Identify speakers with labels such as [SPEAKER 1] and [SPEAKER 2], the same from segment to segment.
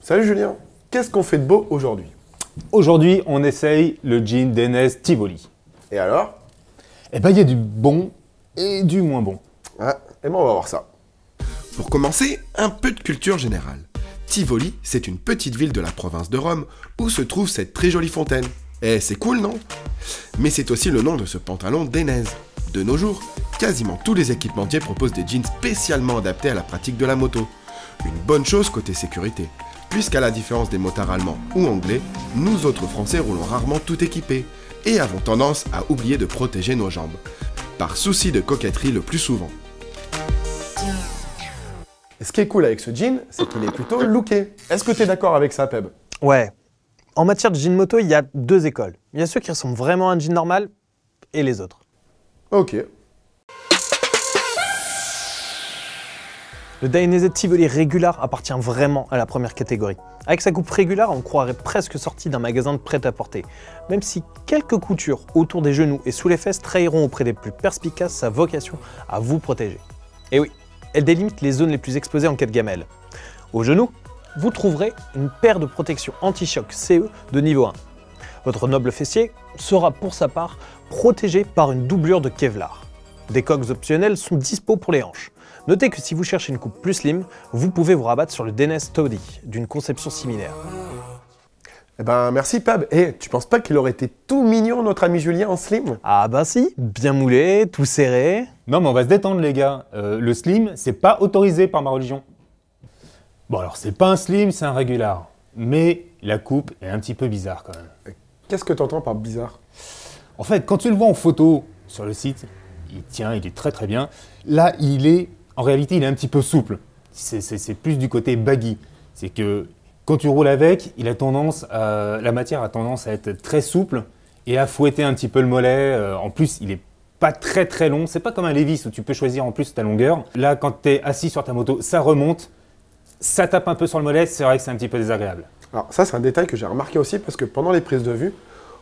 [SPEAKER 1] Salut Julien, qu'est-ce qu'on fait de beau aujourd'hui?
[SPEAKER 2] Aujourd'hui, on essaye le jean Denez Tivoli.
[SPEAKER 1] Et alors?
[SPEAKER 2] Eh ben, il y a du bon et du moins bon.
[SPEAKER 1] Ah, et ben on va voir ça.
[SPEAKER 3] Pour commencer, un peu de culture générale. Tivoli, c'est une petite ville de la province de Rome où se trouve cette très jolie fontaine. Eh, c'est cool, non? Mais c'est aussi le nom de ce pantalon Denez. De nos jours, quasiment tous les équipementiers proposent des jeans spécialement adaptés à la pratique de la moto. Une bonne chose côté sécurité, puisqu'à la différence des motards allemands ou anglais, nous autres Français roulons rarement tout équipés et avons tendance à oublier de protéger nos jambes, par souci de coquetterie le plus souvent.
[SPEAKER 1] Et ce qui est cool avec ce jean, c'est qu'il est plutôt looké. Est-ce que tu es d'accord avec ça, Peb?
[SPEAKER 4] Ouais. En matière de jean moto, il y a deux écoles. Il y a ceux qui ressemblent vraiment à un jean normal et les autres.
[SPEAKER 1] Ok.
[SPEAKER 4] Le Dainese Tivoli Regular appartient vraiment à la première catégorie. Avec sa coupe régulière, on croirait presque sorti d'un magasin de prêt-à-porter, même si quelques coutures autour des genoux et sous les fesses trahiront auprès des plus perspicaces sa vocation à vous protéger. Et oui, elle délimite les zones les plus exposées en cas de gamelle. Au genou, vous trouverez une paire de protection anti-choc CE de niveau 1. Votre noble fessier sera pour sa part protégé par une doublure de Kevlar. Des coques optionnelles sont dispo pour les hanches. Notez que si vous cherchez une coupe plus slim, vous pouvez vous rabattre sur le Denez Toddy, d'une conception similaire.
[SPEAKER 1] Eh ben merci Peb. Et tu penses pas qu'il aurait été tout mignon notre ami Julien en slim?
[SPEAKER 4] Ah bah si, bien moulé, tout serré.
[SPEAKER 2] Non, mais on va se détendre, les gars. Le slim, c'est pas autorisé par ma religion. Bon, alors, c'est pas un slim, c'est un régular. Mais la coupe est un petit peu bizarre, quand même.
[SPEAKER 1] Qu'est-ce que t'entends par bizarre?
[SPEAKER 2] En fait, quand tu le vois en photo sur le site, il tient, il est très très bien. Là, en réalité, il est un petit peu souple. C'est plus du côté baggy. C'est que quand tu roules avec, la matière a tendance à être très souple et à fouetter un petit peu le mollet. En plus, il est pas très très long. C'est pas comme un Levi's où tu peux choisir en plus ta longueur. Là, quand tu es assis sur ta moto, ça remonte, ça tape un peu sur le mollet. C'est vrai que c'est un petit peu désagréable.
[SPEAKER 1] Alors ça, c'est un détail que j'ai remarqué aussi parce que pendant les prises de vue,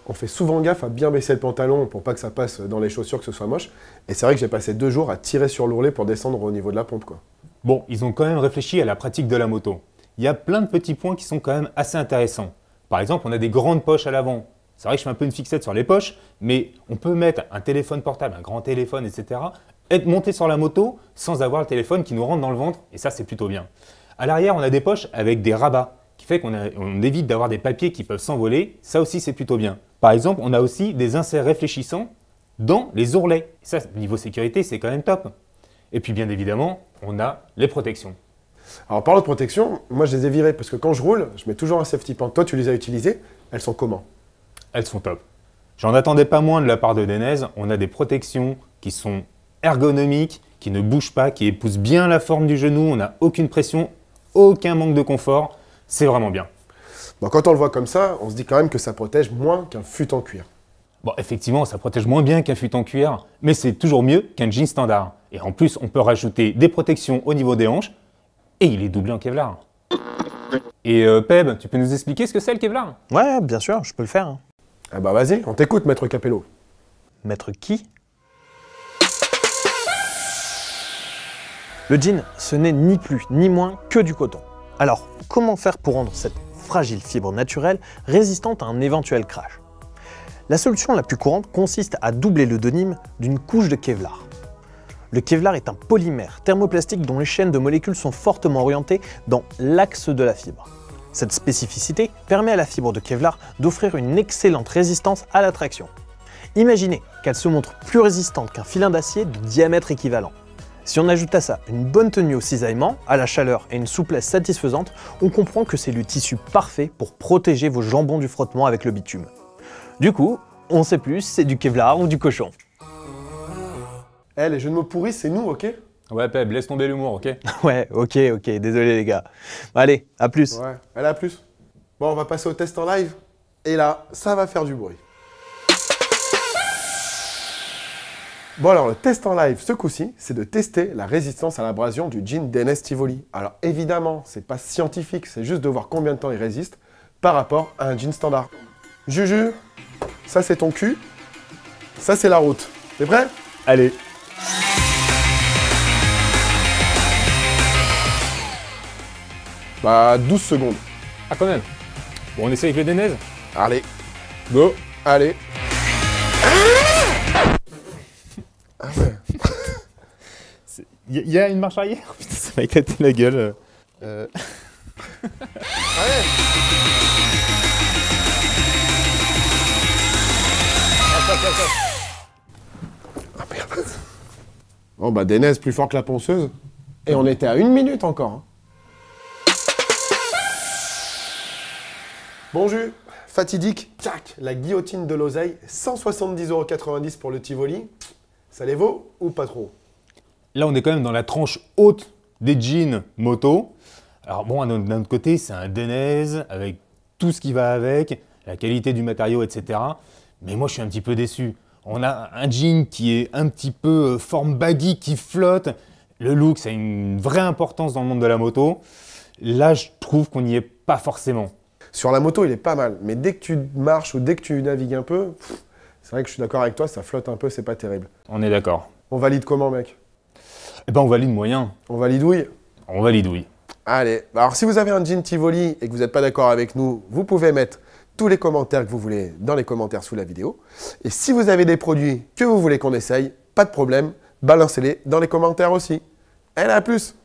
[SPEAKER 1] on fait souvent gaffe à bien baisser le pantalon pour pas que ça passe dans les chaussures, que ce soit moche. Et c'est vrai que j'ai passé 2 jours à tirer sur l'ourlet pour descendre au niveau de la pompe, quoi.
[SPEAKER 2] Bon, ils ont quand même réfléchi à la pratique de la moto. Il y a plein de petits points qui sont quand même assez intéressants. Par exemple, on a des grandes poches à l'avant. C'est vrai que je fais un peu une fixette sur les poches, mais on peut mettre un téléphone portable, un grand téléphone, etc., être monté sur la moto sans avoir le téléphone qui nous rentre dans le ventre, et ça, c'est plutôt bien. À l'arrière, on a des poches avec des rabats, qui fait qu'on évite d'avoir des papiers qui peuvent s'envoler. Ça aussi, c'est plutôt bien. Par exemple, on a aussi des inserts réfléchissants dans les ourlets. Ça, niveau sécurité, c'est quand même top. Et puis, bien évidemment, on a les protections.
[SPEAKER 1] Alors parlant de protection, moi je les ai virées parce que quand je roule, je mets toujours un safety pin. Toi, tu les as utilisées, elles sont comment?
[SPEAKER 2] Elles sont top. J'en attendais pas moins de la part de Denez. On a des protections qui sont ergonomiques, qui ne bougent pas, qui épousent bien la forme du genou. On n'a aucune pression, aucun manque de confort. C'est vraiment bien.
[SPEAKER 1] Bon, quand on le voit comme ça, on se dit quand même que ça protège moins qu'un fut en cuir.
[SPEAKER 2] Bon, effectivement, ça protège moins bien qu'un fut en cuir, mais c'est toujours mieux qu'un jean standard. Et en plus, on peut rajouter des protections au niveau des hanches, et il est doublé en Kevlar. Et Peb, tu peux nous expliquer ce que c'est le Kevlar?
[SPEAKER 4] Ouais, bien sûr, je peux le faire.
[SPEAKER 1] Ah bah vas-y, on t'écoute, maître Capello.
[SPEAKER 4] Maître qui? Le jean, ce n'est ni plus ni moins que du coton. Alors, comment faire pour rendre cette fragile fibre naturelle résistante à un éventuel crash? La solution la plus courante consiste à doubler le denim d'une couche de Kevlar. Le Kevlar est un polymère thermoplastique dont les chaînes de molécules sont fortement orientées dans l'axe de la fibre. Cette spécificité permet à la fibre de Kevlar d'offrir une excellente résistance à la traction. Imaginez qu'elle se montre plus résistante qu'un filin d'acier de diamètre équivalent. Si on ajoute à ça une bonne tenue au cisaillement, à la chaleur et une souplesse satisfaisante, on comprend que c'est le tissu parfait pour protéger vos jambons du frottement avec le bitume. Du coup, on sait plus si c'est du Kevlar ou du cochon.
[SPEAKER 1] Eh, les jeux de mots pourris, c'est nous, ok?
[SPEAKER 2] Ouais, Peb, laisse tomber l'humour, ok?
[SPEAKER 4] Ouais, ok, désolé les gars. Allez, à plus.
[SPEAKER 1] Ouais, elle a plus. Bon, on va passer au test en live. Et là, ça va faire du bruit. Bon alors, le test en live, ce coup-ci, c'est de tester la résistance à l'abrasion du jean Denez Tivoli. Alors évidemment, c'est pas scientifique, c'est juste de voir combien de temps il résiste par rapport à un jean standard. Juju, ça c'est ton cul, ça c'est la route. T'es prêt?
[SPEAKER 2] Allez.
[SPEAKER 1] Bah 12 secondes.
[SPEAKER 2] Ah, quand même. Bon, on essaie avec le DNS.
[SPEAKER 1] Allez,
[SPEAKER 2] Go.
[SPEAKER 1] allez. Ah ouais.
[SPEAKER 2] Il y a une marche arrière. Putain, ça m'a éclaté la gueule.
[SPEAKER 1] Allez. Ah merde. Bon bah Denez plus fort que la ponceuse. Et on était à 1 minute encore. Hein. Bon jus, fatidique, tac, la guillotine de l'oseille, 170,90 € pour le Tivoli. Ça les vaut ou pas trop?
[SPEAKER 2] Là, on est quand même dans la tranche haute des jeans moto. Alors bon, d'un autre côté, c'est un Denez avec tout ce qui va avec, la qualité du matériau, etc. Mais moi, je suis un petit peu déçu. On a un jean qui est un petit peu forme baggy, qui flotte. Le look, ça a une vraie importance dans le monde de la moto. Là, je trouve qu'on n'y est pas forcément.
[SPEAKER 1] Sur la moto, il est pas mal. Mais dès que tu marches ou dès que tu navigues un peu, c'est vrai que je suis d'accord avec toi, ça flotte un peu, c'est pas terrible.
[SPEAKER 2] On est d'accord.
[SPEAKER 1] On valide comment, mec?
[SPEAKER 2] Eh ben, on valide moyen.
[SPEAKER 1] On valide oui?
[SPEAKER 2] On valide oui.
[SPEAKER 1] Allez, alors si vous avez un jean Tivoli et que vous n'êtes pas d'accord avec nous, vous pouvez mettre tous les commentaires que vous voulez dans les commentaires sous la vidéo. Et si vous avez des produits que vous voulez qu'on essaye, pas de problème, balancez-les dans les commentaires aussi. Allez, à plus!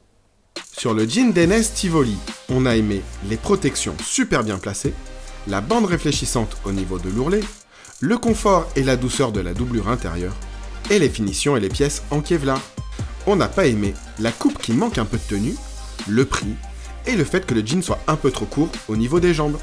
[SPEAKER 3] Sur le jean Denez Tivoli, on a aimé les protections super bien placées, la bande réfléchissante au niveau de l'ourlet, le confort et la douceur de la doublure intérieure, et les finitions et les pièces en Kevlar. On n'a pas aimé la coupe qui manque un peu de tenue, le prix, et le fait que le jean soit un peu trop court au niveau des jambes.